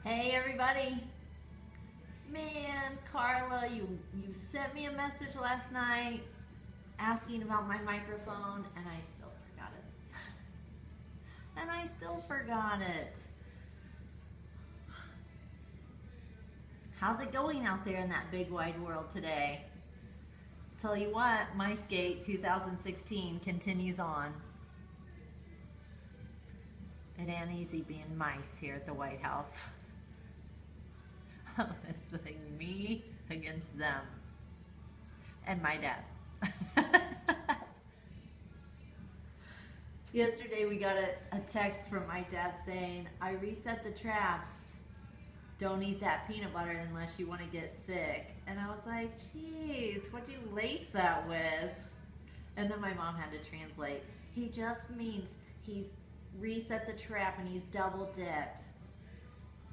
Hey everybody. Man, Carla, you sent me a message last night asking about my microphone and I still forgot it. And I still forgot it. How's it going out there in that big wide world today? Tell you what, MiceGate 2016 continues on. It ain't easy being mice here at the White House. It's like me against them. And my dad. Yesterday we got a text from my dad saying, I reset the traps. Don't eat that peanut butter unless you want to get sick. And I was like, geez, what'd you lace that with? And then my mom had to translate. He just means he's reset the trap and he's double dipped.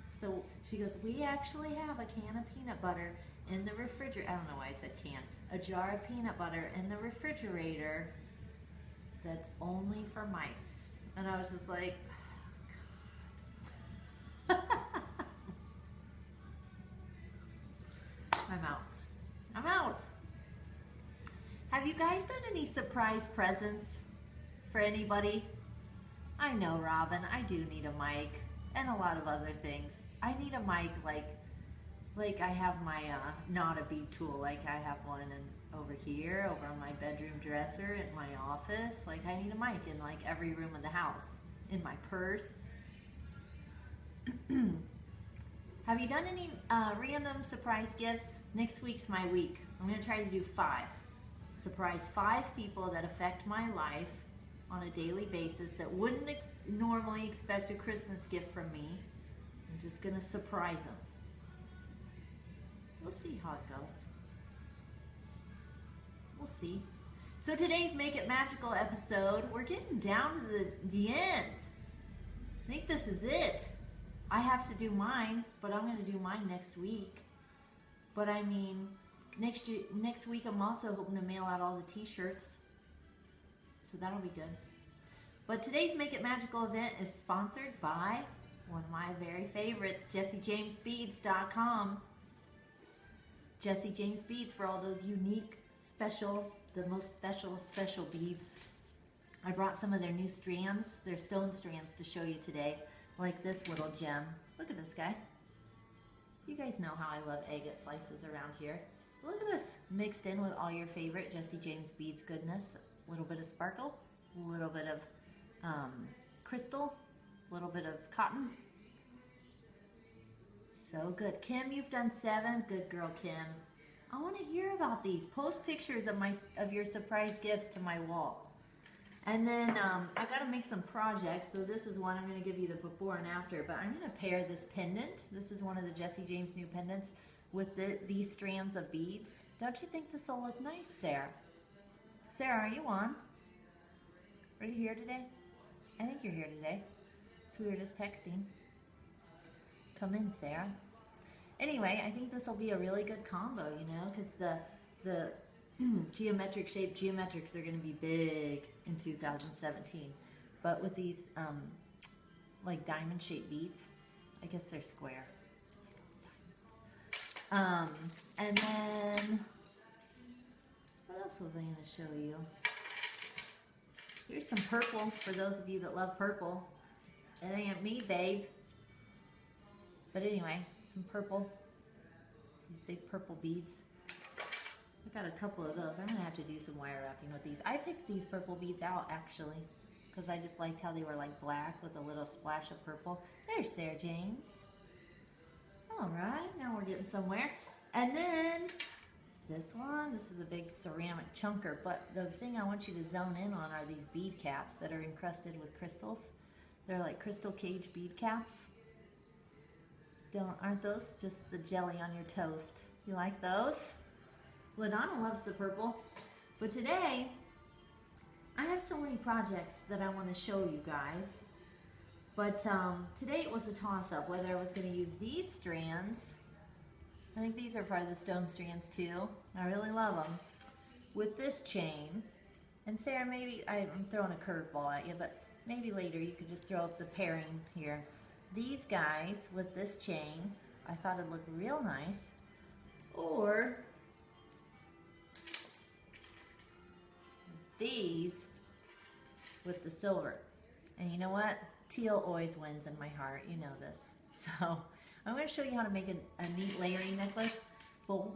So she goes, we actually have a can of peanut butter in the refrigerator. I don't know why I said can. A jar of peanut butter in the refrigerator that's only for mice. And I was just like, oh, God. I'm out. I'm out. Have you guys done any surprise presents for anybody? I know, Robin, I do need a mic and a lot of other things. I need a mic like I have my not a bead tool, like I have one over here, over on my bedroom dresser in my office. Like I need a mic in like every room of the house, in my purse. Have you done any random surprise gifts? Next week's my week. I'm gonna try to do 5. Surprise 5 people that affect my life on a daily basis that wouldn't normally expect a Christmas gift from me. I'm just gonna surprise them. We'll see how it goes. We'll see. So today's Make It Magical episode, we're getting down to the end. I think this is it. I have to do mine, but I'm gonna do mine next week. But I mean, next week I'm also hoping to mail out all the t-shirts. So that'll be good. But today's Make It Magical event is sponsored by one of my very favorites, JessieJamesBeads.com. Jessie James Beads for all those unique, special, the most special beads. I brought some of their new strands, their stone strands, to show you today. Like this little gem. Look at this guy. You guys know how I love agate slices around here. Look at this, mixed in with all your favorite Jessie James Beads goodness. A little bit of sparkle, a little bit of crystal, a little bit of cotton. So good. Kim, you've done 7. Good girl, Kim. I want to hear about these. Post pictures of your surprise gifts to my wall. And then I got to make some projects. So this is one I'm going to give you the before and after. But I'm going to pair this pendant. This is one of the Jessie James new pendants with these strands of beads. Don't you think this will look nice, Sarah? Sarah, are you on? Are you here today? I think you're here today. So we were just texting. Come in, Sarah. Anyway, I think this will be a really good combo, you know, because the geometric shape geometrics are going to be big in 2017. But with these like diamond shaped beads, I guess they're square. And then what else was I going to show you? Here's some purple for those of you that love purple. It ain't me, babe. But anyway, some purple. These big purple beads. I got a couple of those. I'm going to have to do some wire wrapping with these. I picked these purple beads out, actually, because I just liked how they were like black with a little splash of purple. There's Sarah James. All right, now we're getting somewhere. And then this one, this is a big ceramic chunker, but the thing I want you to zone in on are these bead caps that are encrusted with crystals. They're like crystal cage bead caps. Aren't those just the jelly on your toast? You like those? LaDonna loves the purple. But today, I have so many projects that I want to show you guys. But today it was a toss-up whether I was going to use these strands. I think these are part of the stone strands too. I really love them. With this chain. And Sarah, maybe I'm throwing a curveball at you, but maybe later you could just throw up the pairing here. these guys with this chain, I thought it'd look real nice, or these with the silver. And you know what? Teal always wins in my heart. You know this. So I'm going to show you how to make a neat layering necklace. But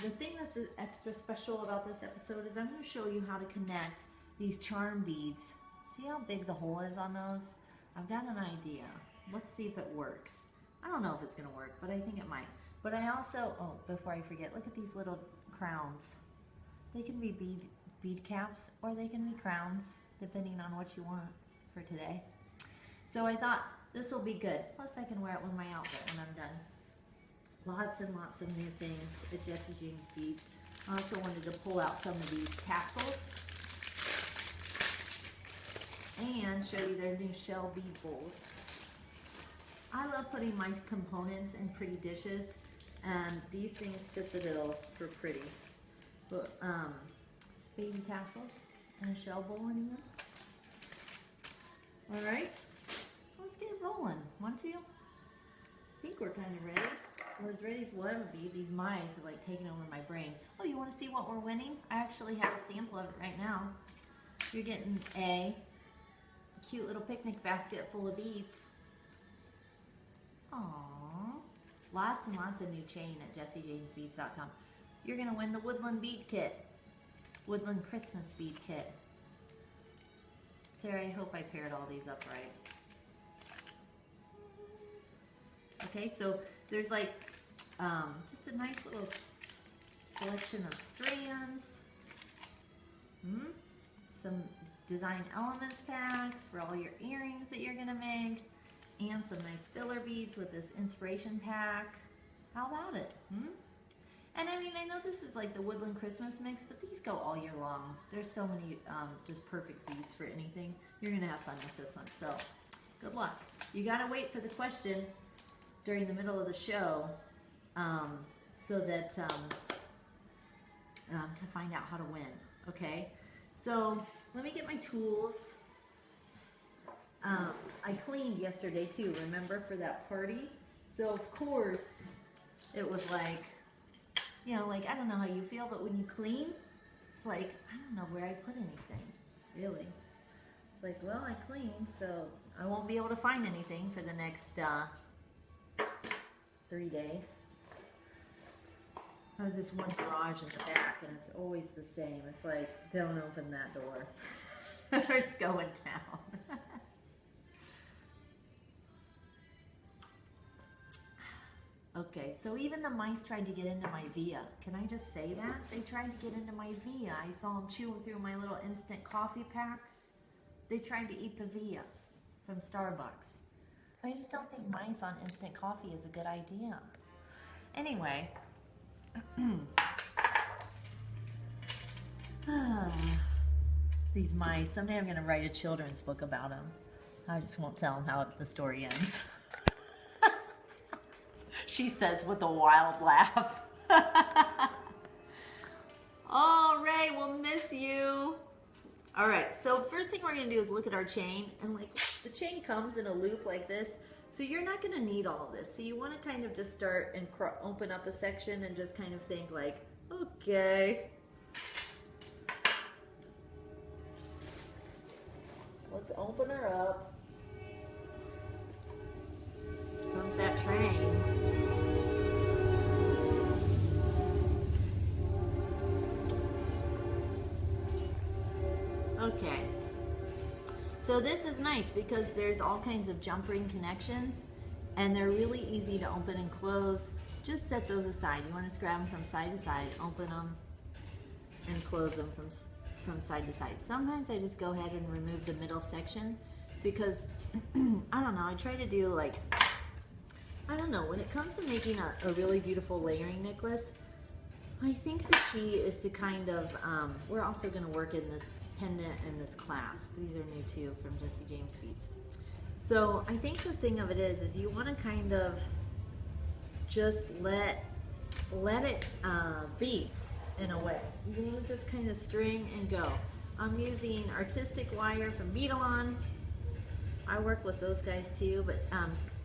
the thing that's extra special about this episode is I'm going to show you how to connect these charm beads. See how big the hole is on those? I've got an idea. Let's see if it works. I don't know if it's going to work, but I think it might. But I also, oh, before I forget, look at these little crowns. They can be bead caps or they can be crowns, depending on what you want for today. So I thought this will be good. Plus I can wear it with my outfit when I'm done. Lots and lots of new things at Jessie James Beads. I also wanted to pull out some of these tassels and show you their new shell bead bowls. I love putting my components in pretty dishes, and these things fit the bill for pretty. But just baby tassels and a shell bowl in here. All right, let's get rolling. Want to? I think we're kind of ready. We're as ready as we'll ever be. These mice are like taking over my brain. Oh, you want to see what we're winning? I actually have a sample of it right now. You're getting a cute little picnic basket full of beads. Aww. Lots and lots of new chain at jessiejamesbeads.com. You're going to win the Woodland Bead Kit. Woodland Christmas Bead Kit. Sarah, I hope I paired all these up right. Okay, so there's like just a nice little selection of strands. Some design elements packs for all your earrings that you're going to make. And some nice filler beads with this inspiration pack. How about it? And I mean, I know this is like the Woodland Christmas mix, but these go all year long. There's so many just perfect beads for anything. You're going to have fun with this one. So good luck. You got to wait for the question during the middle of the show so that to find out how to win. Okay? So let me get my tools. I cleaned yesterday too, remember, for that party? So of course, it was like, you know, like, I don't know how you feel, but when you clean, it's like, I don't know where I put anything, really. Like, well, I cleaned, so I won't be able to find anything for the next 3 days. I have this one garage in the back, and it's always the same. It's like, don't open that door, or it's going down. Okay, so even the mice tried to get into my Via. Can I just say that? They tried to get into my Via. I saw them chew through my little instant coffee packs. They tried to eat the Via from Starbucks. I just don't think mice on instant coffee is a good idea. Anyway. These mice. Someday I'm going to write a children's book about them. I just won't tell them how the story ends. She says with a wild laugh. Oh, Ray, we'll miss you. All right, so first thing we're gonna do is look at our chain, and like the chain comes in a loop like this, so you're not gonna need all of this. So you wanna kind of just start and open up a section and just kind of think like, okay, let's open her up. Comes that train. Okay, so this is nice because there's all kinds of jump ring connections and they're really easy to open and close. Just set those aside. You want to scrap them from side to side, open them and close them from side to side. Sometimes I just go ahead and remove the middle section because I don't know, I try to do like, I don't know, when it comes to making a really beautiful layering necklace, I think the key is to kind of, we're also going to work in this pendant and this clasp. These are new too from Jessie James Beads. So I think the thing of it is you want to kind of just let it be in a way. You want to just kind of string and go. I'm using artistic wire from Beadalon. I work with those guys too, but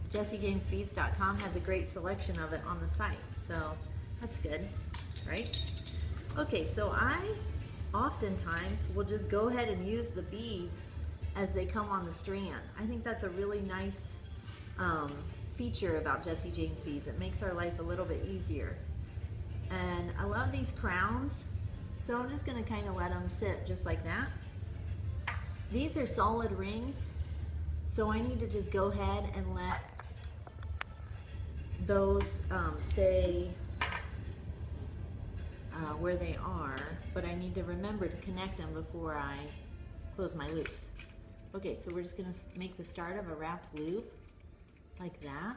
JessieJamesBeads.com has a great selection of it on the site, so that's good, right? Okay, so I oftentimes will just go ahead and use the beads as they come on the strand. I think that's a really nice feature about Jessie James Beads. It makes our life a little bit easier. And I love these crowns, so I'm just gonna kind of let them sit just like that. These are solid rings, so I need to just go ahead and let those stay where they are, but I need to remember to connect them before I close my loops. Okay, so we're just gonna make the start of a wrapped loop like that,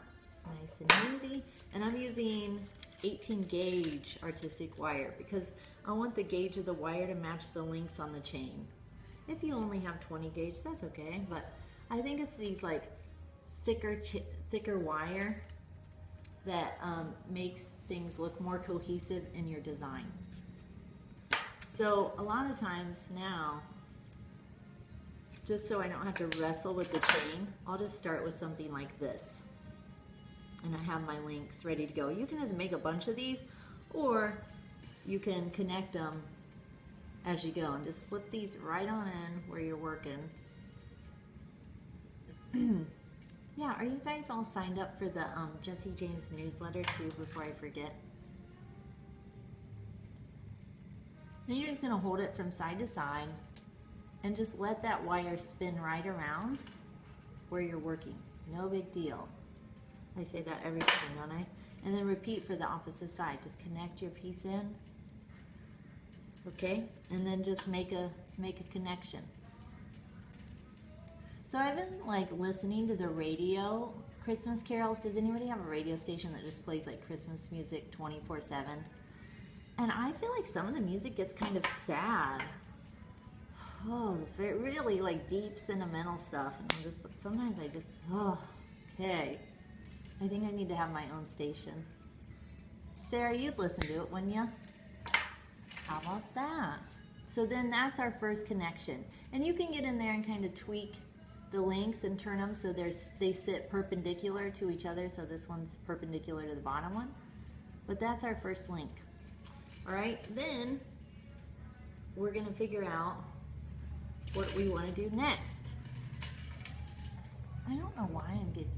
nice and easy. And I'm using 18 gauge artistic wire because I want the gauge of the wire to match the links on the chain. If you only have 20 gauge, that's okay, but I think it's these like thicker wire that makes things look more cohesive in your design. So a lot of times now, just so I don't have to wrestle with the chain, I'll just start with something like this. And I have my links ready to go. You can just make a bunch of these, or you can connect them as you go and just slip these right on in where you're working. Yeah, are you guys all signed up for the Jessie James newsletter too, before I forget? Then you're just gonna hold it from side to side and just let that wire spin right around where you're working. No big deal. I say that every time, don't I? And then repeat for the opposite side. Just connect your piece in, okay? And then just make a connection. So I've been like listening to the radio, Christmas carols. Does anybody have a radio station that just plays like Christmas music 24/7? And I feel like some of the music gets kind of sad. Oh, really like deep sentimental stuff. And I'm just, sometimes I just, oh, okay. I think I need to have my own station. Sarah, you'd listen to it, wouldn't you? How about that? So then that's our first connection. And you can get in there and kind of tweak the links and turn them so they sit perpendicular to each other. So this one's perpendicular to the bottom one. But that's our first link. All right, then we're gonna figure out what we want to do next. I don't know why I'm getting,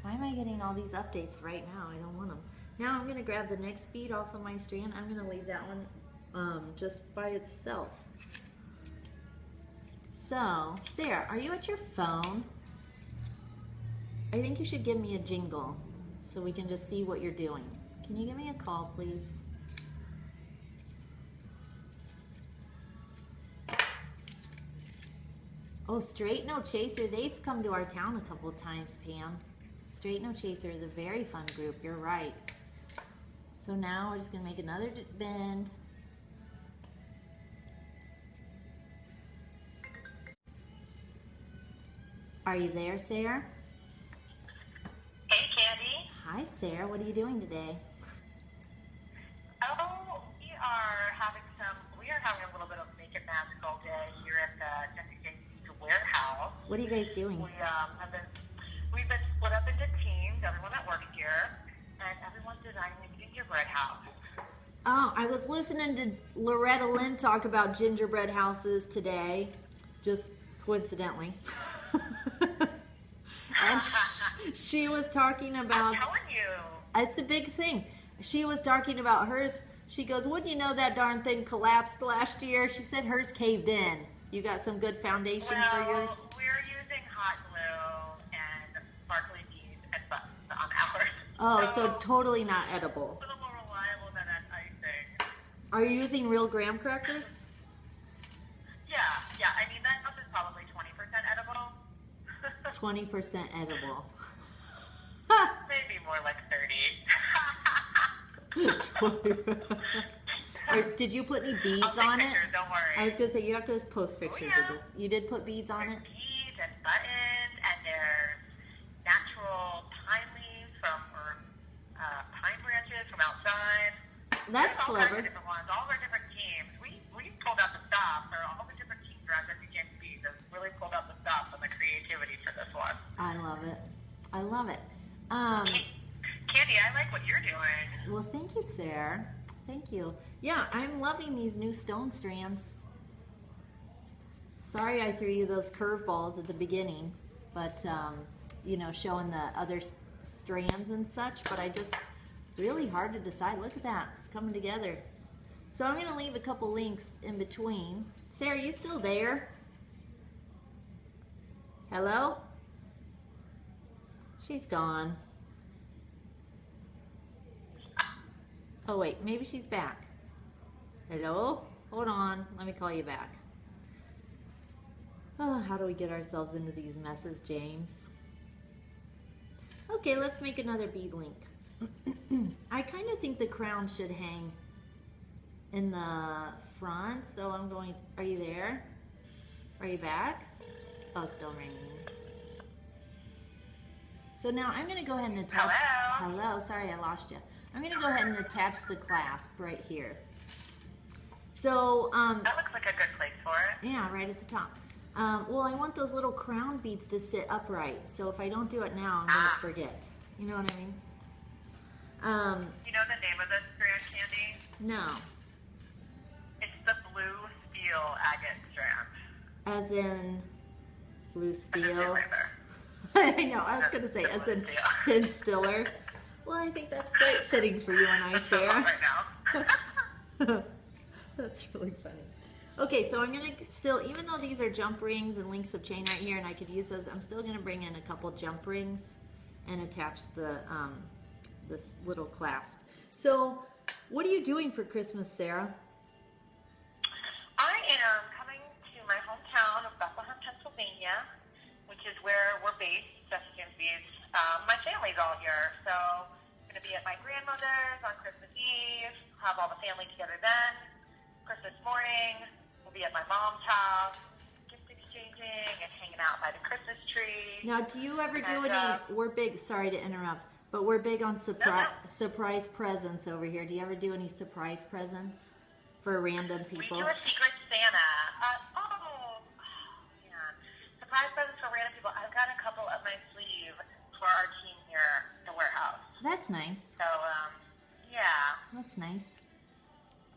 why am I getting all these updates right now? I don't want them. Now I'm gonna grab the next bead off of my strand. I'm gonna leave that one just by itself. So, Sarah, are you at your phone? I think you should give me a jingle so we can just see what you're doing. Can you give me a call, please? Oh, Straight No Chaser, they've come to our town a couple of times, Pam. Straight No Chaser is a very fun group, you're right. So now we're just gonna make another bend. Are you there, Sarah? Hey, Candy. Hi, Sarah, what are you doing today? Oh, we are having a little bit of Make It Magical day here at the Jessie James Beads warehouse. What are you guys doing? We've been split up into teams, everyone that works here, and everyone's designing a gingerbread house. Oh, I was listening to Loretta Lynn talk about gingerbread houses today, just coincidentally. And she was talking about... I'm telling you. It's a big thing. She was talking about hers. She goes, wouldn't you know that darn thing collapsed last year? She said hers caved in. You got some good foundation for yours? We're using hot glue and sparkly beads and buttons on ours. Oh, so totally not edible. A little more reliable than that icing. Are you using real graham crackers? Yeah. I mean, that stuff is probably 20% edible. 20% edible. Maybe more like 30. Or did you put any beads I'll take on pictures, it? don't worry. I was gonna say you have to post pictures of this. You did put beads on it? Beads and buttons, and there's natural pine leaves or pine branches from outside. That's There's all clever. kinds of different ones. All of our different teams. We pulled out the stops, or all the different teams around Jessie James Beads have really pulled out the I love it. I love it. Candy, I like what you're doing. Well, thank you, Sarah. Thank you. Yeah, I'm loving these new stone strands. Sorry I threw you those curveballs at the beginning, but, you know, showing the other strands and such, but I just, really hard to decide. Look at that. It's coming together. So I'm going to leave a couple links in between. Sarah, you still there? Hello? She's gone. Oh, wait. Maybe she's back. Hello? Hold on. Let me call you back. Oh, how do we get ourselves into these messes, James? Okay, let's make another bead link. I kind of think the crown should hang in the front, so I'm going, are you there? Are you back? Oh, still ringing. So now I'm going to go ahead and attach, hello, sorry I lost you. I'm going to go ahead and attach the clasp right here. So, that looks like a good place for it. Yeah, right at the top. Well, I want those little crown beads to sit upright, so if I don't do it now, I'm going to forget. You know what I mean? You know the name of this strand, Candy? No. It's the blue steel agate strand. As in blue steel? Right I know, I was going to say, as in Pin Stiller. Well, I think that's quite fitting for you and I, Sarah. Right now. That's really funny. Okay, so I'm going to still, even though these are jump rings and links of chain right here, and I could use those, I'm still going to bring in a couple jump rings and attach the this little clasp. So, what are you doing for Christmas, Sarah? I am coming to my hometown of Bethlehem, Pennsylvania, which is where we're based, Jessica and Beads. My family's all here, so I'm going to be at my grandmother's on Christmas Eve, have all the family together then. Christmas morning, we'll be at my mom's house, gift exchanging and hanging out by the Christmas tree. Now, do you ever do any, we're big, sorry to interrupt, but we're big on surprise presents over here. Do you ever do any surprise presents for random people? We do a Secret Santa. Man. Surprise presents for random people. I've got a couple up my sleeve for our team here at the warehouse. That's nice. So, yeah. That's nice.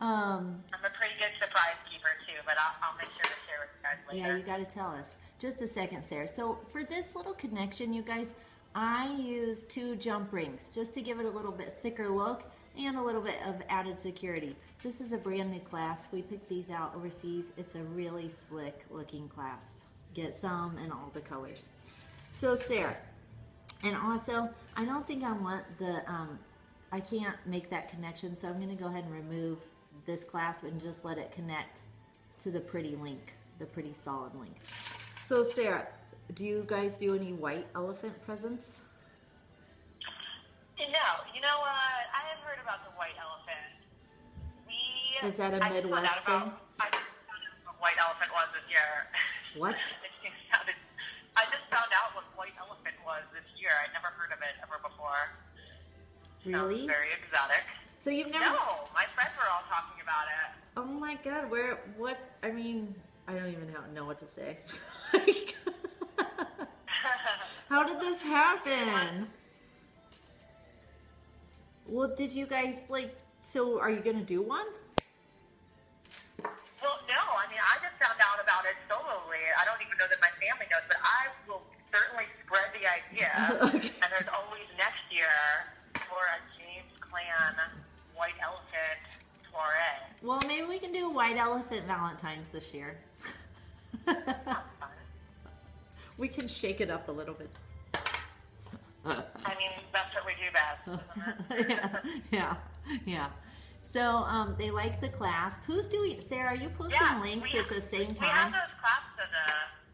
I'm a pretty good surprise keeper too, but I'll make sure to share with you guys later. Yeah, you got to tell us. Just a second, Sarah. So for this little connection, you guys, I use 2 jump rings just to give it a little bit thicker look and a little bit of added security. This is a brand new clasp. We picked these out overseas. It's a really slick looking clasp. Get some in all the colors. So Sarah, and also I don't think I want the, I can't make that connection, so I'm going to go ahead and remove this clasp and just let it connect to the pretty link, the pretty solid link. So Sarah, do you guys do any white elephant presents? No, you know what? I have heard about the white elephant. Is that a Midwest thing? I just found out what white elephant was this year. What? I just found out what white elephant was this year. I'd never heard of it ever before. Really? Sounds very exotic. So you've never? No, my friends were all talking about it. Oh my God, what, I mean, I don't even know what to say. How did this happen? Well, did you guys so are you going to do one? Well, no, I mean, I just found out about it solely. I don't even know that my family knows, but I will certainly spread the idea. Okay. And there's always next year for a James Clan white elephant soiree. Well, maybe we can do a white elephant Valentine's this year. We can shake it up a little bit. I mean, that's what we do best, isn't it? Yeah. So they like the clasp. Who's doing? Sarah, are you posting links at the same time? We have those clasps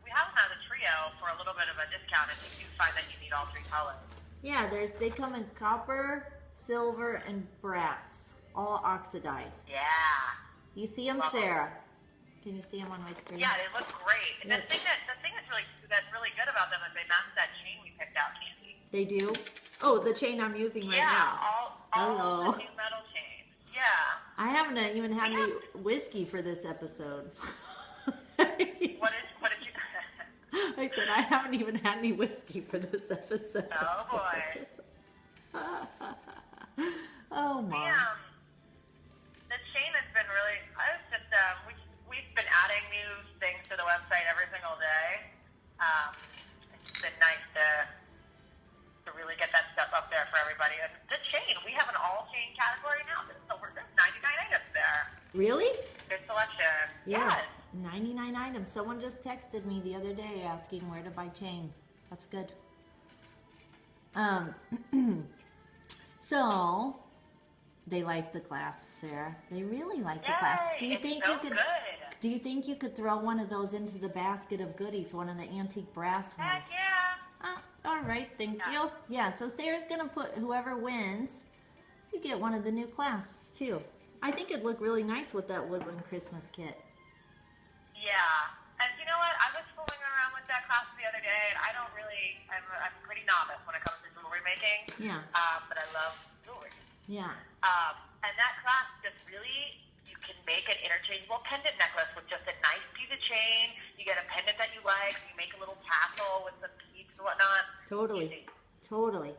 we have them as a trio for a little bit of a discount if you do find that you need all 3 colors. Yeah, they come in copper, silver, and brass, all oxidized. Yeah. You see them, Sarah? Can you see them on my screen? Yeah, they look great. And the thing that's really good about them is they match that chain we picked out, Candy. They do? Oh, the chain I'm using right now. All the new metal chains. Yeah. I haven't even had any whiskey for this episode. What did you? I said, I haven't even had any whiskey for this episode. Oh, boy. Oh, Mom. The chain has been really, I was just, we've been adding new things to the website every single day. It's been nice to really get that stuff up there for everybody. And the chain, we have an all chain category now. So there's 99 items there. Really? Good selection. Yeah. Yes. 99 items. Someone just texted me the other day asking where to buy chain. That's good. So they like the clasps, Sarah. They really like the clasps. Do you think you could? Good. Do you think you could throw one of those into the basket of goodies? One of the antique brass ones. Heck yeah. All right, thank you. Yeah, so Sarah's gonna put whoever wins, you get one of the new clasps too. I think it'd look really nice with that woodland Christmas kit. Yeah. And you know what? I was fooling around with that clasp the other day, and I don't really, I'm pretty novice when it comes to jewelry making. Yeah. But I love jewelry. Yeah. And that clasp just really, you can make an interchangeable pendant necklace with just a nice piece of chain. You get a pendant that you like. You make a little tassel with some beads and whatnot. Totally. Easy. Totally.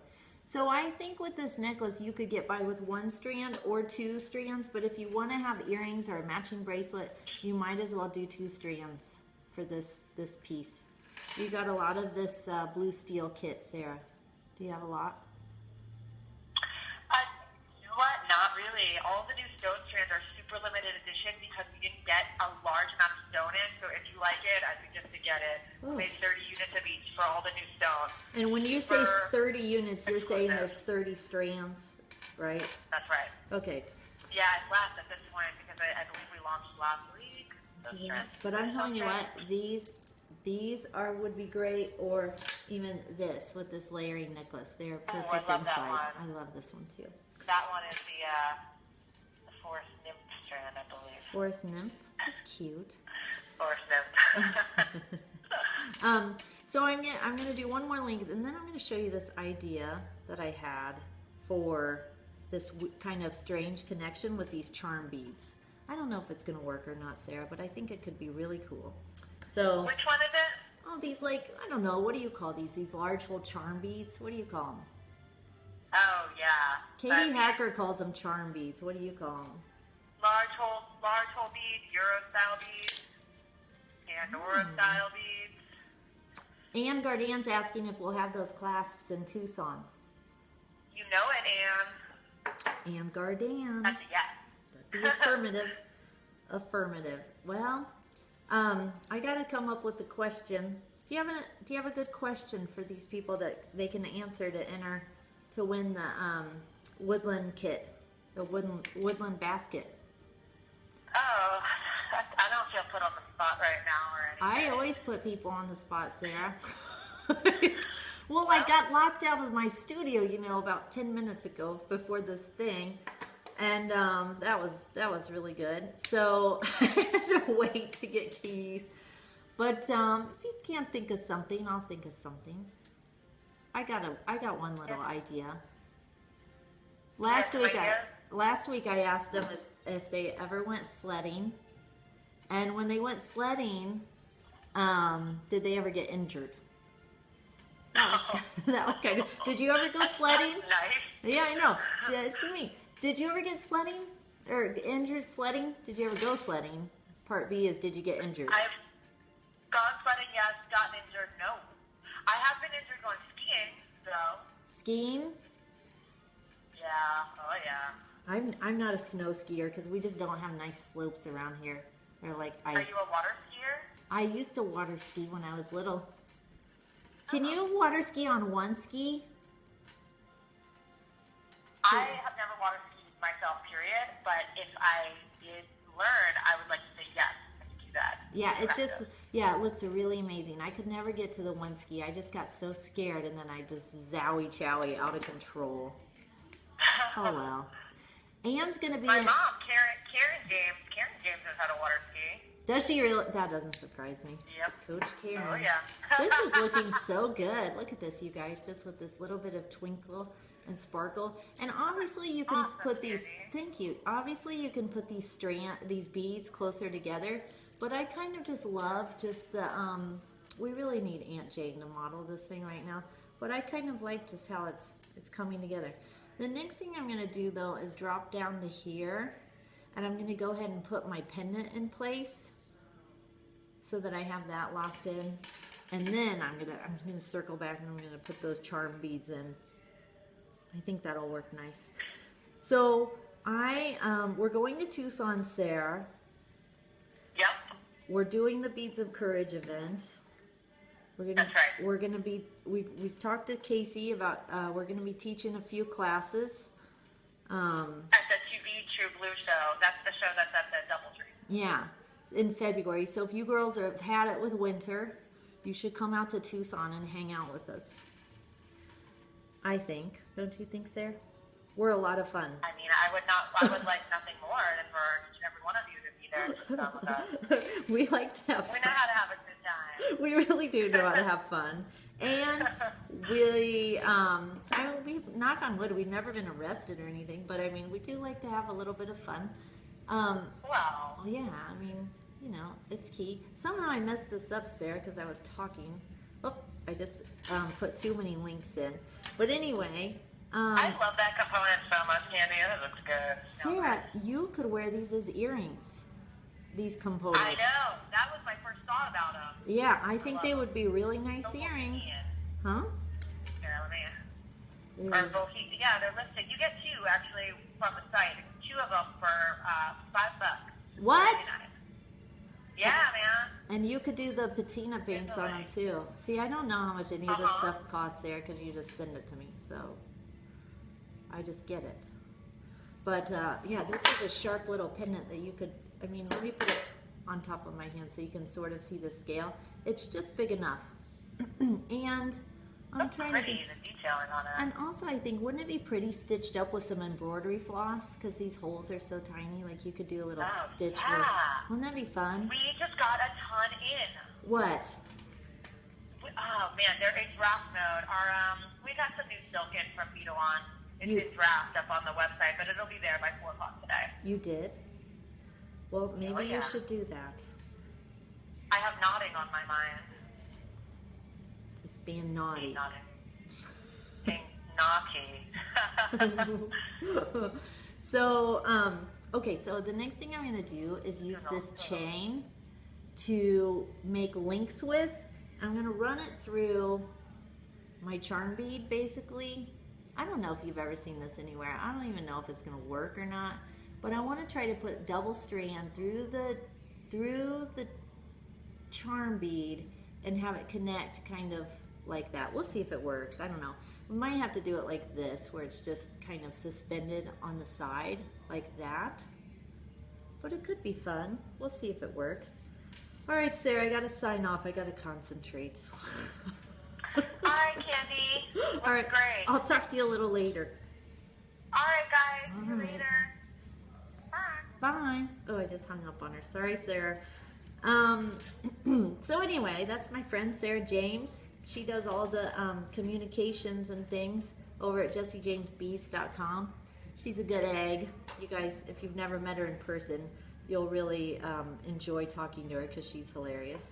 So I think with this necklace, you could get by with one strand or two strands, but if you want to have earrings or a matching bracelet, you might as well do two strands for this piece. You got a lot of this blue steel kit, Sarah. Do you have a lot? You know what? Not really. All the new stone strands are super limited edition because we didn't get a large amount of stone in. So if you like it, I suggest to get it. Ooh. We made 30 units of each for all the new stone. And when you say Super 30 units, you're saying exclusive. there's 30 strands, right? That's right. Okay. Yeah, it's less at this point because I believe we launched last week. Those Yeah. strands. But I'm telling you Okay. what, these would be great, or even this with this layering necklace. They're Oh, I perfect love that inside. one. I love this one too. That one is the forest nymph strand, I believe. Forest nymph. That's cute. Forest nymph. So I'm gonna do one more link, and then I'm gonna show you this idea that I had for this kind of strange connection with these charm beads. I don't know if it's gonna work or not, Sarah, but I think it could be really cool. So, Which one is it? oh, these like, I don't know, what do you call these? These large hole charm beads? What do you call them? Oh, yeah. Katie Hacker calls them charm beads. What do you call them? Large hole beads, Euro style beads, Pandora style beads. Ann Gardan's asking if we'll have those clasps in Tucson. You know it, Anne. Ann Gardan. That's a yes. That'd be affirmative. Affirmative. Well, I got to come up with a question. Do you have a good question for these people that they can answer to enter to win the woodland kit, the woodland basket? Oh, I don't feel put on the spot right now or anything. I always put people on the spot, Sarah. Well, I got locked out of my studio, about 10 minutes ago before this thing. And that was really good. So I had to wait to get keys. But if you can't think of something, I'll think of something. I got one little idea. Last week I asked them if they ever went sledding, and when they went sledding, did they ever get injured? That was kind of. Did you ever go sledding? Nice. Yeah, I know. It's me. Did you ever get sledding or injured sledding? Did you ever go sledding? Part B is, did you get injured? I've gone sledding, yes. Gotten injured, no. I have been injured going skiing, though. Skiing? Yeah. Oh, yeah. I'm not a snow skier because we just don't have nice slopes around here. They're like ice. Are you a water skier? I used to water ski when I was little. Can you water ski on one ski? I have never water skied myself, period. But if I did learn, I would like to say yes, I could do that. Yeah, it looks really amazing. I could never get to the one ski. I just got so scared, and then I just zowie-chowie out of control. Oh, well. Ann's going to be... My mom, Karen James knows how to water ski. Does she really? That doesn't surprise me. Yep. Coach Karen. Oh, yeah. This is looking so good. Look at this, you guys, just with this little bit of twinkle and sparkle. And obviously you can Awesome, put these, Sandy. thank you. Obviously you can put these beads closer together, but I kind of just love just the we really need Aunt Jane to model this thing right now, but I kind of like just how it's coming together. The next thing I'm going to do though is drop down to here, and I'm going to go ahead and put my pendant in place so that I have that locked in. And then I'm gonna circle back and I'm gonna put those charm beads in. I think that'll work nice. So we're going to Tucson, Sarah. Yep. We're doing the Beads of Courage event. That's right. We're gonna be. We've talked to Casey about. We're gonna be teaching a few classes. At the To Be True Blue show. That's the show that's at the DoubleTree. Yeah, in February. So if you girls have had it with winter, you should come out to Tucson and hang out with us. I think. Don't you think, Sarah? We're a lot of fun. I mean, I would like nothing more than for each and every one of you to be there to come with us. We like to have fun. We know how to have a good time. We really do know how to have fun. And we knock on wood, we've never been arrested or anything, but I mean, we do like to have a little bit of fun. Well, yeah, I mean, you know, it's key. Somehow I messed this up, Sarah, because I was talking. Oh, I just put too many links in. But anyway. I love that component so much, Candy. It looks good. Sarah, you could wear these as earrings. These components. I know. That was my first thought about them. Yeah, I think they would be really nice earrings. Huh? Here, let me. Or Boho. Yeah, they're listed. You get two actually from the site. Two of them for $5. What? $99. Yeah, man. And you could do the patina paints on them too. See, I don't know how much any of this stuff costs, Sarah, because you just send it to me. So I just get it. But yeah, this is a sharp little pendant that you could, I mean, let me put it on top of my hand so you can sort of see the scale. It's just big enough. And I'm trying to think, the detailing on it. and also I think, wouldn't it be pretty stitched up with some embroidery floss? Because these holes are so tiny, like you could do a little stitch work. Wouldn't that be fun? We just got a ton in. What? Oh man, they're in draft mode. We got some new silk in from Boho. It's in draft up on the website, but it'll be there by 4 o'clock today. You did? Well, maybe you should do that. I have nodding on my mind. Just being naughty. Being naughty. So, okay, so the next thing I'm going to do is use this chain to make links with. I'm going to run it through my charm bead, basically. I don't know if you've ever seen this anywhere. I don't even know if it's going to work or not. But I want to try to put double strand through the charm bead and have it connect kind of like that. We'll see if it works. I don't know. We might have to do it like this, where it's just kind of suspended on the side like that. But it could be fun. We'll see if it works. All right, Sarah, I got to sign off. I got to concentrate. All right, Candy. Looks All right, great. I'll talk to you a little later. All right, guys. See you later. Bye. Oh, I just hung up on her. Sorry, Sarah. So anyway, that's my friend Sarah James. She does all the communications and things over at jessiejamesbeads.com. She's a good egg. You guys, if you've never met her in person, you'll really enjoy talking to her because she's hilarious.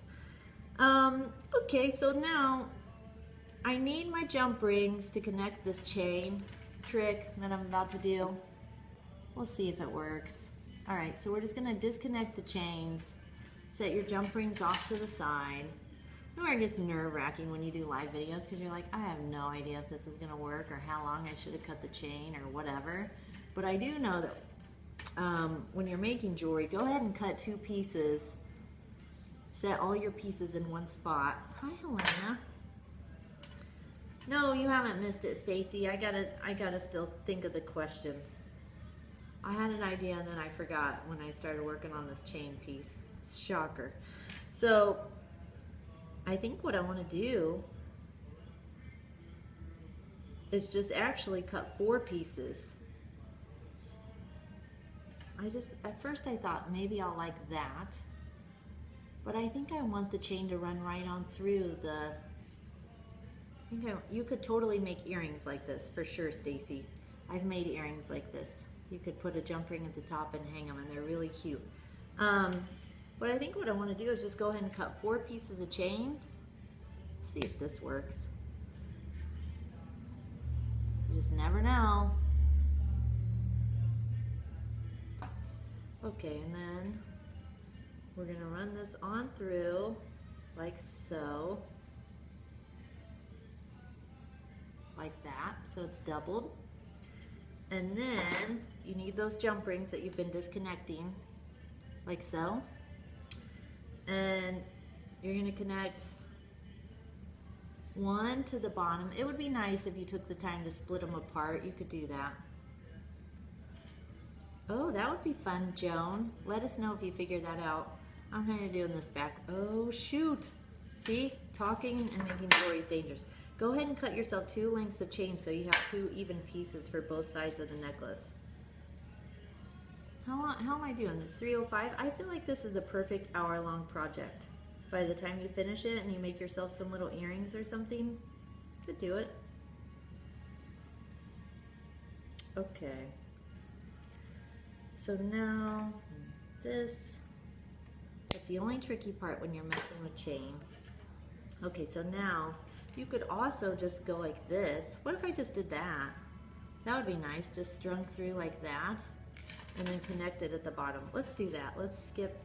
Okay, so now I need my jump rings to connect this chain trick that I'm about to do. We'll see if it works. All right, so we're just gonna disconnect the chains, set your jump rings off to the side. You know where it gets nerve-wracking when you do live videos because you're like, I have no idea if this is gonna work or how long I should have cut the chain or whatever. But I do know that when you're making jewelry, go ahead and cut 2 pieces. Set all your pieces in one spot. Hi, Helena. No, you haven't missed it, Stacy. I gotta still think of the question. I had an idea and then I forgot when I started working on this chain piece. Shocker. So I think what I want to do is just actually cut 4 pieces. At first I thought maybe I'll like that, but I think I want the chain to run right on through the, you could totally make earrings like this for sure, Stacy. I've made earrings like this. You could put a jump ring at the top and hang them, and they're really cute. But I think what I want to do is just go ahead and cut 4 pieces of chain Let's see if this works. You just never know. Okay, and then we're gonna run this on through like so. Like that, so it's doubled. And then you need those jump rings that you've been disconnecting, like so. And you're gonna connect one to the bottom. It would be nice if you took the time to split them apart. You could do that. Oh, that would be fun, Joan. Let us know if you figure that out. I'm kind of doing this back. Oh, shoot. See? Talking and making jewelry is dangerous. Go ahead and cut yourself 2 lengths of chain so you have 2 even pieces for both sides of the necklace. How am I doing? It's 3:05. I feel like this is a perfect hour-long project. By the time you finish it and you make yourself some little earrings or something, you could do it. Okay. So now this, that's the only tricky part when you're messing with chain. Okay, so now you could also just go like this. What if I just did that? That would be nice, just strung through like that and then connect it at the bottom. Let's do that. Let's skip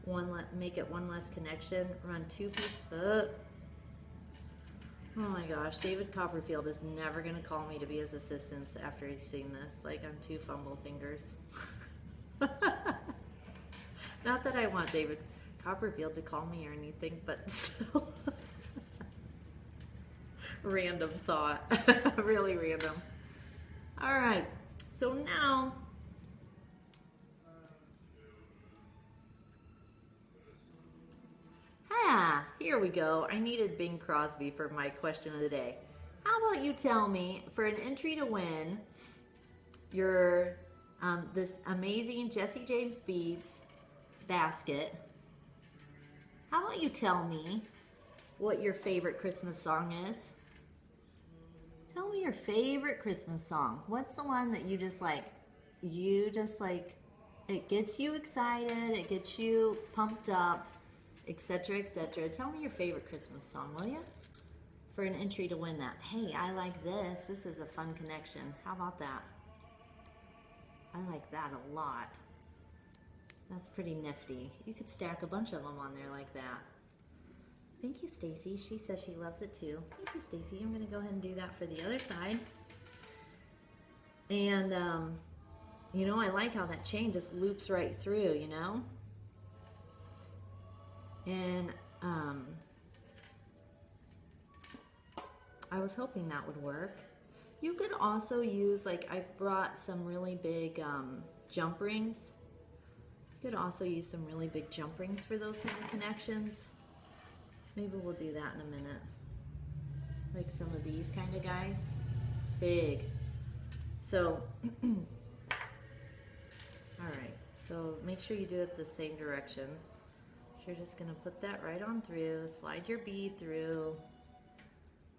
one, make it one less connection, run 2 pieces. Oh my gosh, David Copperfield is never gonna call me to be his assistant after he's seen this. Like, I'm 2 fumble fingers. Not that I want David Copperfield to call me or anything, but still. Random thought. Really random. All right, so now here we go. I needed Bing Crosby for my question of the day. How about you tell me, for an entry to win your this amazing Jesse James beads basket, how about you tell me what your favorite Christmas song is? Tell me your favorite Christmas song. What's the one that you just like, it gets you excited, it gets you pumped up, etc., etc. Tell me your favorite Christmas song, will you? For an entry to win that. Hey, I like this. This is a fun connection. How about that? I like that a lot. That's pretty nifty. You could stack a bunch of them on there like that. Thank you, Stacy. She says she loves it too. Thank you, Stacy. I'm going to go ahead and do that for the other side. And, you know, I like how that chain just loops right through, you know? And I was hoping that would work. You could also use, like, I brought some really big jump rings. You could also use some really big jump rings for those kind of connections. Maybe we'll do that in a minute. Like some of these kind of guys. Big. So, alright, so make sure you do it the same direction. You're just going to put that right on through, slide your bead through.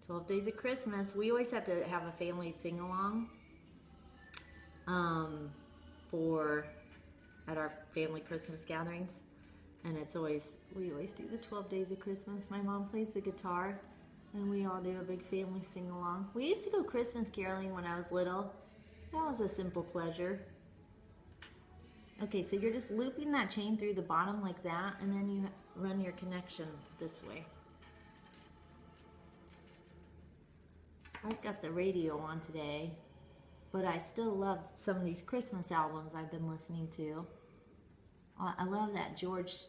12 Days of Christmas. We always have to have a family sing-along at our family Christmas gatherings. And it's always, we always do the 12 Days of Christmas. My mom plays the guitar, and we all do a big family sing-along. We used to go Christmas caroling when I was little. That was a simple pleasure. Okay, so you're just looping that chain through the bottom like that, and then you run your connection this way. I've got the radio on today, but I still love some of these Christmas albums I've been listening to. I love that George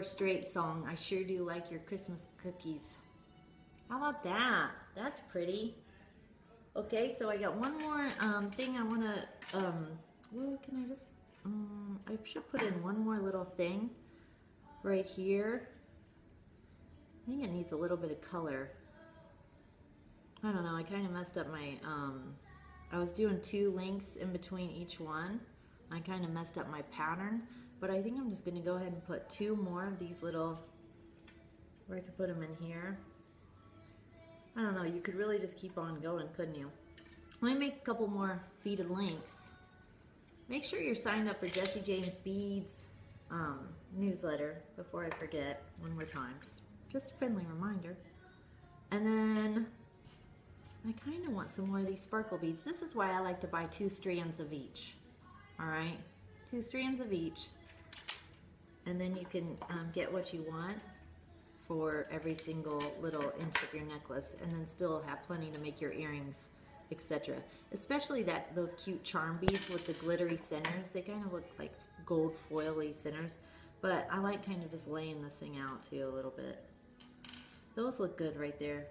Strait song, I Sure Do Like Your Christmas Cookies. How about that? That's pretty. Okay, so I got one more thing I want to, well, can I just, I should put in one more little thing right here. I think it needs a little bit of color. I don't know, I kind of messed up my, I was doing 2 links in between each one. I kind of messed up my pattern, but I think I'm just going to go ahead and put 2 more of these little, where I could put them in here. I don't know, you could really just keep on going, couldn't you? Let me make a couple more beaded links. Make sure you're signed up for Jesse James Beads newsletter before I forget one more time. Just Just a friendly reminder. And then I kind of want some more of these sparkle beads. This is why I like to buy 2 strands of each. All right, 2 strands of each. And then you can get what you want for every single little inch of your necklace, and then still have plenty to make your earrings, etc. Especially those cute charm beads with the glittery centers. They kind of look like gold foily centers, but I like kind of just laying this thing out too a little bit. Those look good right there.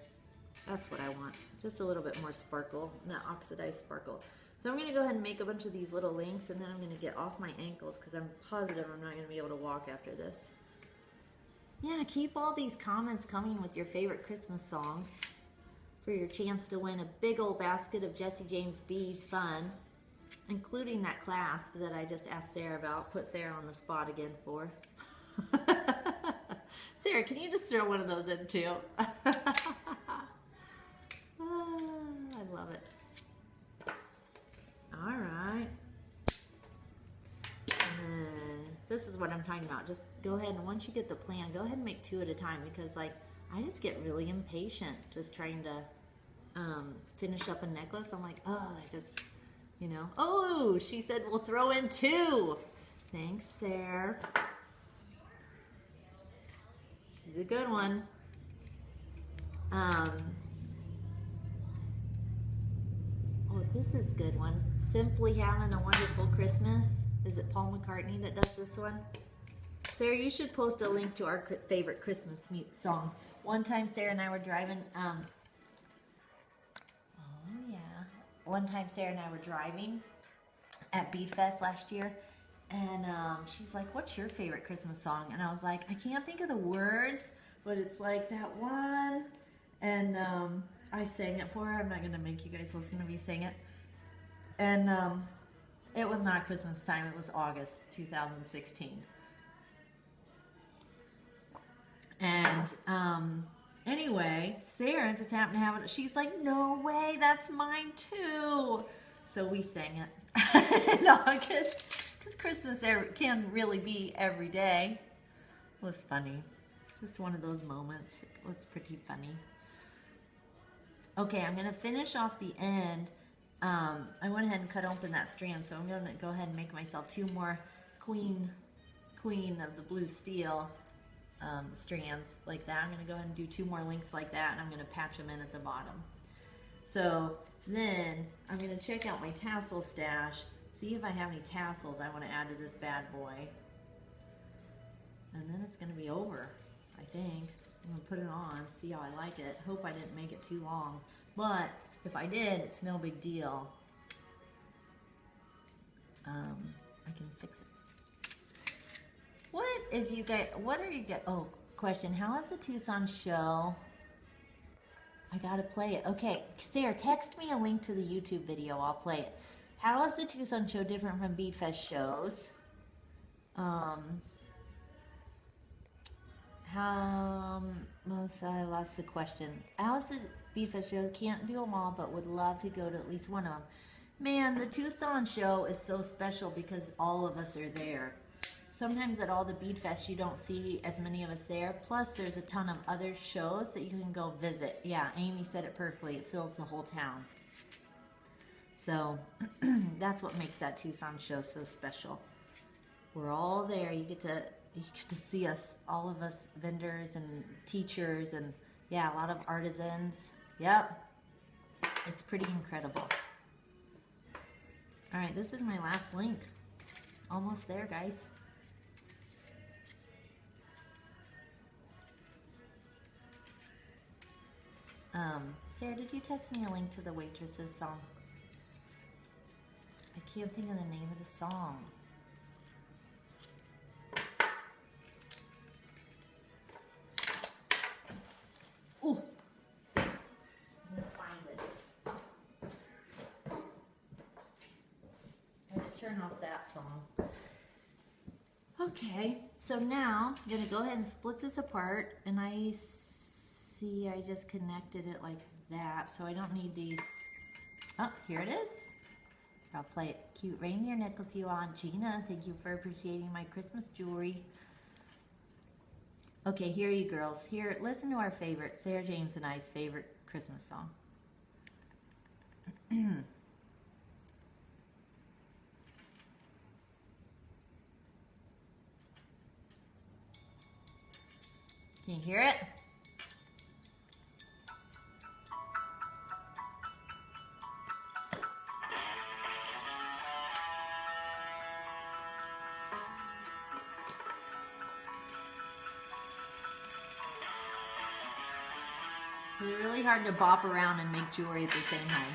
That's what I want. Just a little bit more sparkle, not oxidized sparkle. So I'm going to go ahead and make a bunch of these little links, and then I'm going to get off my ankles because I'm positive I'm not going to be able to walk after this. Yeah, keep all these comments coming with your favorite Christmas songs for your chance to win a big old basket of Jesse James beads fun, including that clasp that I just asked Sarah about. Put Sarah on the spot again for. Sarah, can you just throw one of those in too? I love it. All right. And then this is what I'm talking about. Just go ahead, and once you get the plan, go ahead and make 2 at a time, because like I just get really impatient just trying to finish up a necklace. I'm like, oh, I just, you know. Oh, she said we'll throw in 2. Thanks, Sarah. She's a good one. Oh, this is a good one. Simply Having a Wonderful Christmas. Is it Paul McCartney that does this one? Sarah, you should post a link to our favorite Christmas song. One time Sarah and I were driving, one time Sarah and I were driving at Bead Fest last year, and she's like, what's your favorite Christmas song? And I was like, I can't think of the words, but it's like that one. And I sang it for her. I'm not going to make you guys listen to me sing it. And it was not Christmas time. It was August 2016. And anyway, Sarah just happened to have it. She's like, no way, that's mine too. So we sang it in August, because Christmas can really be every day. It was funny. Just one of those moments. It was pretty funny. Okay, I'm going to finish off the end. I went ahead and cut open that strand, so I'm going to go ahead and make myself 2 more queen of the blue steel strands like that. I'm going to go ahead and do 2 more links like that, and I'm going to patch them in at the bottom. So then I'm going to check out my tassel stash, see if I have any tassels I want to add to this bad boy. And then it's going to be over, I think. I'm going to put it on, see how I like it. Hope I didn't make it too long. But if I did, it's no big deal. I can fix it. What are you guys, oh, question. How is the Tucson show? I gotta play it. Okay, Sarah, text me a link to the YouTube video. I'll play it. How is the Tucson show different from Bead Fest shows? I lost the question. How's the Bead Fest show? Can't do them all, but would love to go to at least one of them. Man, the Tucson show is so special because all of us are there. Sometimes at all the Bead Fests you don't see as many of us there. Plus there's a ton of other shows that you can go visit. Yeah, Amy said it perfectly. It fills the whole town. So that's what makes that Tucson show so special. We're all there. You get to see us, all of us vendors and teachers, and yeah, a lot of artisans. Yep. It's pretty incredible. All right, this is my last link. Almost there, guys. Sarah, did you text me a link to the Waitresses song? I can't think of the name of the song. Ooh. I'm gonna find it. I have to turn off that song. Okay, so now I'm gonna go ahead and split this apart, and I see I just connected it like that, so I don't need these. Oh, here it is. I'll play it. Cute reindeer necklace you on. Gina, thank you for appreciating my Christmas jewelry. Okay, here you girls. Here, listen to our favorite, Sarah James and I's favorite Christmas song. Can you hear it? It's really hard to bop around and make jewelry at the same time.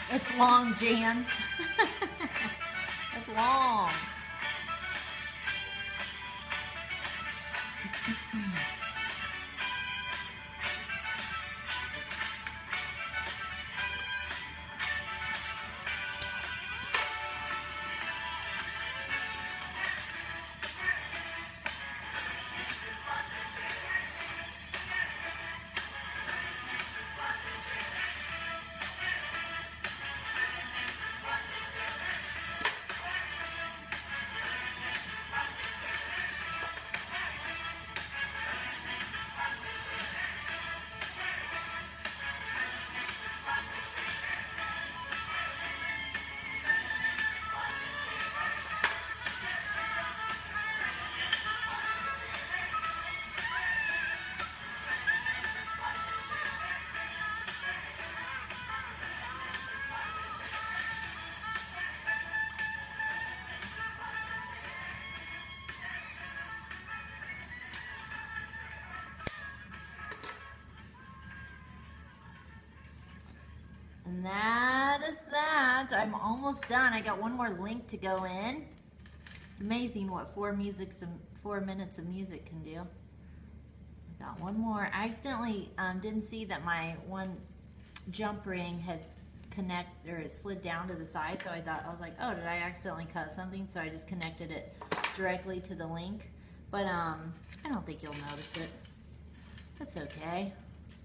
It's long, Jan. It's long. And that is that. I'm almost done. I got one more link to go in. It's amazing what 4 minutes of music can do. I got one more. I accidentally didn't see that my one jump ring had it slid down to the side, so I was like, oh, did I accidentally cut something? So I just connected it directly to the link. But I don't think you'll notice it. That's okay.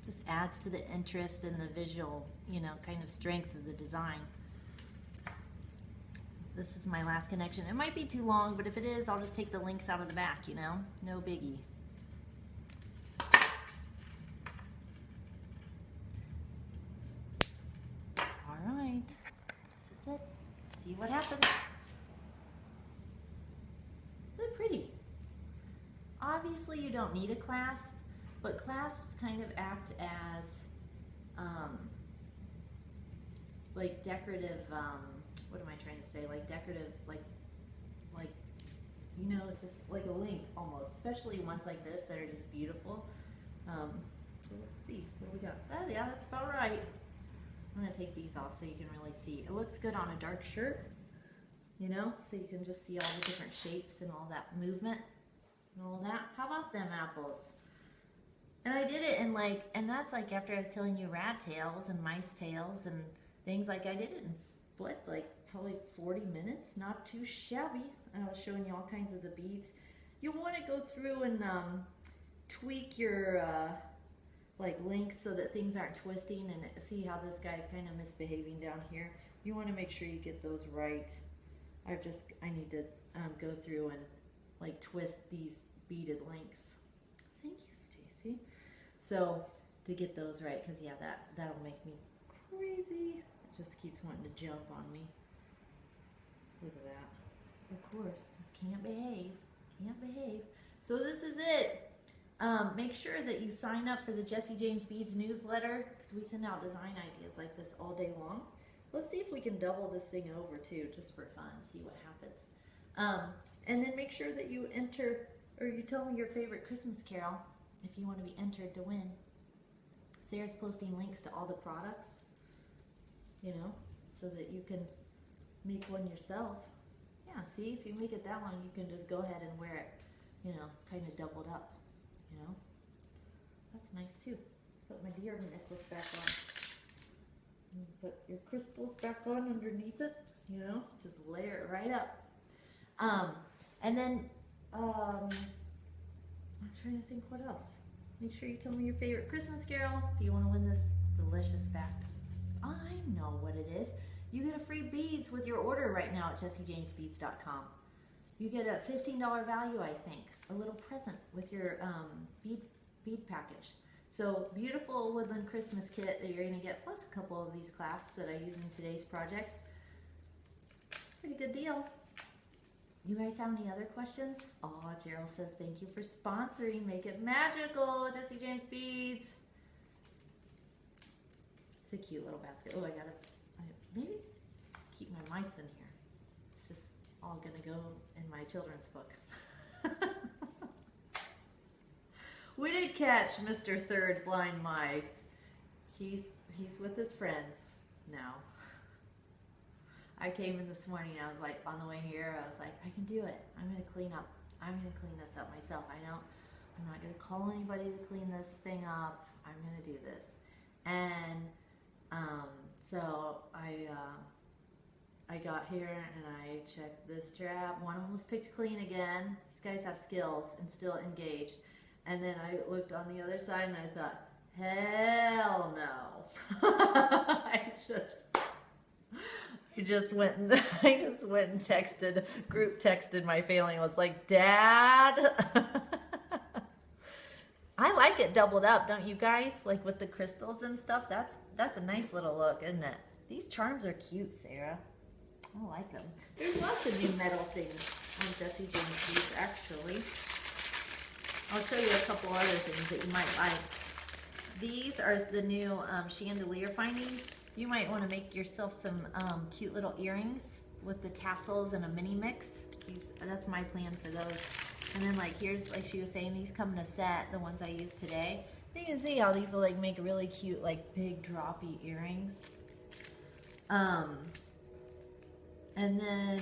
Just adds to the interest and the visual, kind of strength of the design. This is my last connection. It might be too long, but if it is, I'll just take the links out of the back, no biggie. All right, this is it. Let's see what happens. They're pretty. Obviously, you don't need a clasp, but clasps kind of act as like decorative, what am I trying to say? Like decorative, like just like a link almost, especially ones like this that are just beautiful. So let's see, what do we got? Oh yeah, that's about right. I'm gonna take these off so you can really see. It looks good on a dark shirt, so you can just see all the different shapes and all that movement and all that. How about them apples? And I did it in and that's like after I was telling you rat tails and mice tails and things, I did it in probably 40 minutes, not too shabby. And I was showing you all kinds of the beads. You want to go through and tweak your links so that things aren't twisting, and see how this guy's kind of misbehaving down here. You want to make sure you get those right. I need to go through and twist these beaded links. Thank you, Stacy. So to get those right, because yeah, that'll make me crazy. It just keeps wanting to jump on me. Look at that. Of course, just can't behave. Can't behave. So this is it. Make sure that you sign up for the Jessie James Beads newsletter, because we send out design ideas like this all day long. Let's see if we can double this thing over too, just for fun, see what happens. And then make sure that you enter, or you tell me your favorite Christmas carol if you want to be entered to win. Sarah's posting links to all the products, so that you can make one yourself. Yeah, see, if you make it that long, you can just go ahead and wear it, kind of doubled up, That's nice too. Put my deer necklace back on. And put your crystals back on underneath it, just layer it right up. And then, I'm trying to think what else. Make sure you tell me your favorite Christmas carol if you want to win this delicious fact. I know what it is. You get a free beads with your order right now at jessiejamesbeads.com. You get a $15 value, I think, a little present with your bead package. So beautiful woodland Christmas kit that you're going to get, plus a couple of these clasps that I use in today's projects. Pretty good deal. You guys have any other questions? Oh, Gerald says thank you for sponsoring Make It Magical, Jessie James Beads. It's a cute little basket. Oh, I gotta maybe keep my mice in here. It's just all gonna go in my children's book. We did catch Mr. Third Blind Mice. He's with his friends now. I came in this morning, I was like, on the way here, I was like, I can do it. I'm gonna clean this up myself. I'm not gonna call anybody to clean this thing up. I'm gonna do this. And so I got here and I checked this trap. One of them was picked clean again. These guys have skills and still engaged. And then I looked on the other side and I thought, hell no. I just went and group texted my family and was like, Dad. I like it doubled up, don't you guys? Like with the crystals and stuff. That's a nice little look, isn't it? These charms are cute, Sarah. I like them. There's lots of new metal things on Jessie James Beads, actually. I'll show you a couple other things that you might like. These are the new chandelier findings. You might want to make yourself some cute little earrings with the tassels and a mini mix. That's my plan for those. And then here's, like she was saying, these come in a set, the ones I used today. You can see how these will make really cute, big droppy earrings. And then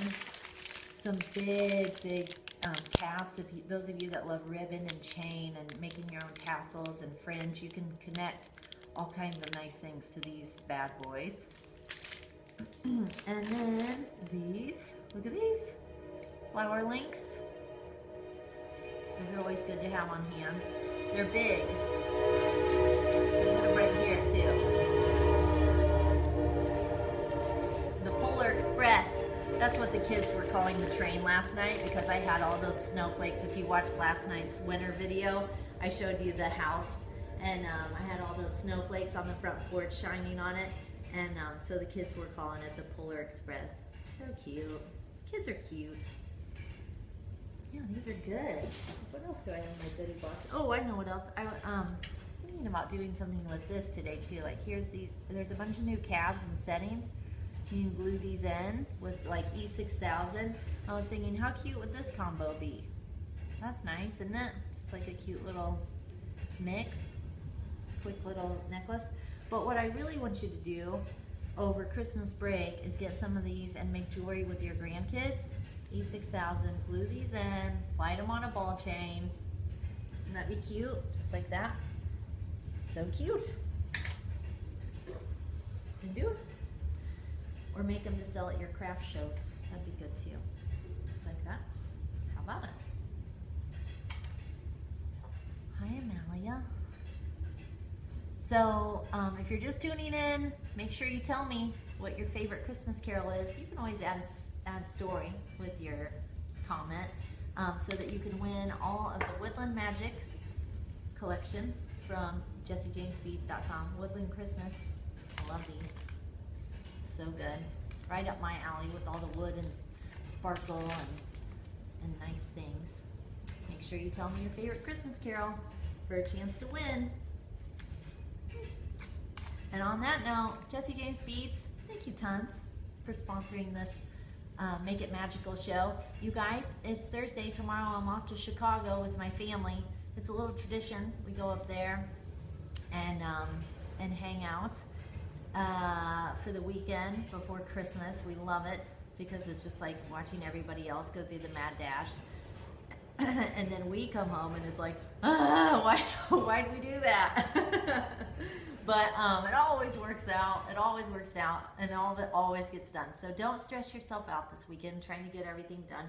some big caps. If you, those of you that love ribbon and chain and making your own tassels and fringe, you can connect all kinds of nice things to these bad boys. And then these, look at these flower links. Those are always good to have on hand. They're big. Put them right here too. The Polar Express. That's what the kids were calling the train last night because I had all those snowflakes. If you watched last night's winter video, I showed you the house and I had all those snowflakes on the front porch shining on it. And so the kids were calling it the Polar Express. So cute. Kids are cute. Yeah, these are good. What else do I have in my goodie box? Oh, I know what else. I was thinking about doing something with this today too. Like here's these, there's a bunch of new cabs and settings. You can glue these in with like E6000. I was thinking, how cute would this combo be? That's nice, isn't it? Just like a cute little mix, quick little necklace. But what I really want you to do over Christmas break is get some of these and make jewelry with your grandkids. E6000, glue these in, slide them on a ball chain. Wouldn't that be cute? Just like that. So cute. You can do it. Or make them to sell at your craft shows. That'd be good too. Just like that. How about it? Hi, Amalia. So, if you're just tuning in, make sure you tell me what your favorite Christmas carol is. You can always add a story with your comment so that you can win all of the Woodland Magic collection from JessieJamesBeads.com. Woodland Christmas. I love these. So good. Right up my alley with all the wood and sparkle and nice things. Make sure you tell me your favorite Christmas carol for a chance to win. And on that note, Jessie James Beads, thank you tons for sponsoring this Make It Magical show. You guys, it's Thursday. Tomorrow I'm off to Chicago with my family. It's a little tradition. We go up there and hang out for the weekend before Christmas. We love it because it's just like watching everybody else go through the mad dash. And then we come home and it's like, why did we do that? But it always works out. It always works out, and all of it always gets done. So don't stress yourself out this weekend trying to get everything done.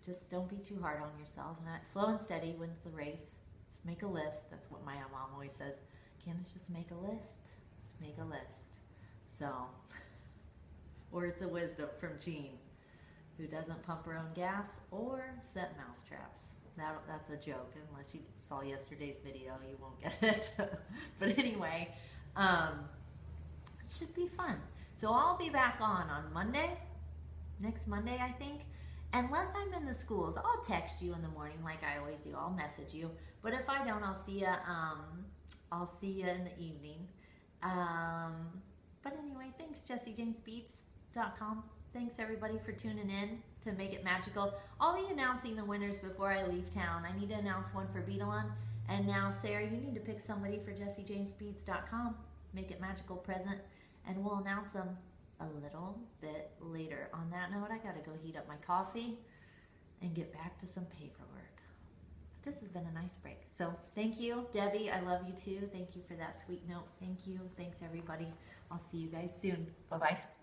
Just don't be too hard on yourself. And that slow and steady wins the race. Just make a list. That's what my mom always says. Candace, just make a list. Just make a list. So, or it's a wisdom from Jean, who doesn't pump her own gas or set mouse traps. That's a joke. Unless you saw yesterday's video, you won't get it. But anyway, it should be fun. So I'll be back on Monday, next Monday, I think. Unless I'm in the schools, I'll text you in the morning like I always do. I'll message you. But if I don't, I'll see you. I'll see you in the evening. But anyway, thanks, JessieJamesBeads.com. Thanks everybody for tuning in to Make It Magical. I'll be announcing the winners before I leave town. I need to announce one for Beadalon. And now, Sarah, you need to pick somebody for JessieJamesBeads.com. Make It Magical present. And we'll announce them a little bit later. On that note, I gotta go heat up my coffee and get back to some paperwork. But this has been a nice break. So thank you, Debbie. I love you too. Thank you for that sweet note. Thank you. Thanks everybody. I'll see you guys soon. Bye-bye.